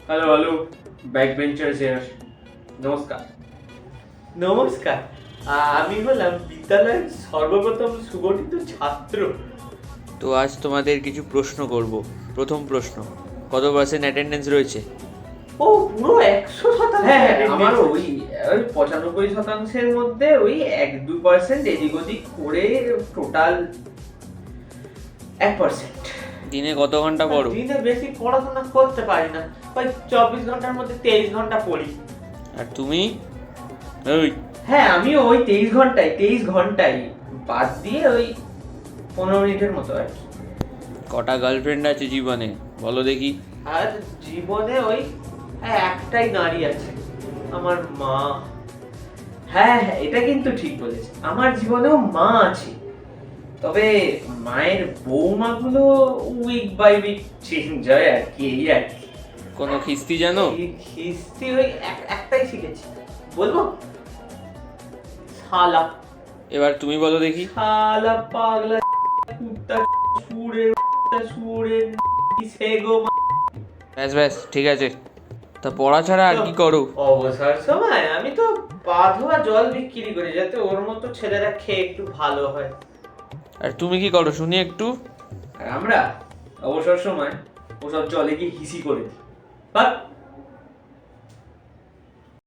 Hello hello, back benchers here. নমস্কার। নমস্কার। আমি হলাম বিদ্যালয়ের সর্বপ্রথম সুগঠিত ছাত্র। তো আজ তোমাদের কিছু প্রশ্ন করব। প্রথম প্রশ্ন, কত পার্সেন্ট অ্যাটেন্ডেন্স রয়েছে? ও পুরো 100%। হ্যাঁ হ্যাঁ, আমারও ওই 95% মধ্যে ওই 1-2% এদিক ওদিক করে টোটাল 1%। দিনে কত ঘন্টা পড়ো? দিনে বেশি পড়াশোনা করতে পারি না, ওই 24 ঘন্টার মধ্যে 23 ঘন্টা পড়ি। আর তুমি? ওই হ্যাঁ, আমিও ওই 23 ঘন্টাই বাদ দিয়ে ওই 15 মিনিটের মতো আর কি। কটা গার্লফ্রেন্ড আছে জীবনে বলো দেখি? আর জীবনে ওই একটাই নারী আছে, আমার মা। হ্যাঁ হ্যাঁ, এটা কিন্তু ঠিক বলেছে, আমার জীবনেও মা আছে। তবে মায়ের বৌমাগুলো উইক বাই উইক চেঞ্জ হয় আর কি, এই আর কি। কোনো খিস্তি জানো? এই খিস্তি ওই একটাই শিখেছি, বলবো? শালা। এবার তুমি বলো দেখি। শালা পাগলা কুত্তা সুরে সুরে সেগো। ব্যাস ব্যাস, ঠিক আছে। তা পড়া ছাড়া আর কি করো? অবসর সময় আমি তো পা ধোয়া জল বিক্রি করি, যাতে ওর মতো ছেলেরা খেয়ে একটু ভালো হয়। আর তুমি কি করো শুনি একটু? আর আমরা অবসর সময় ওসব জলে গিয়ে হিসি করে দিই। বাট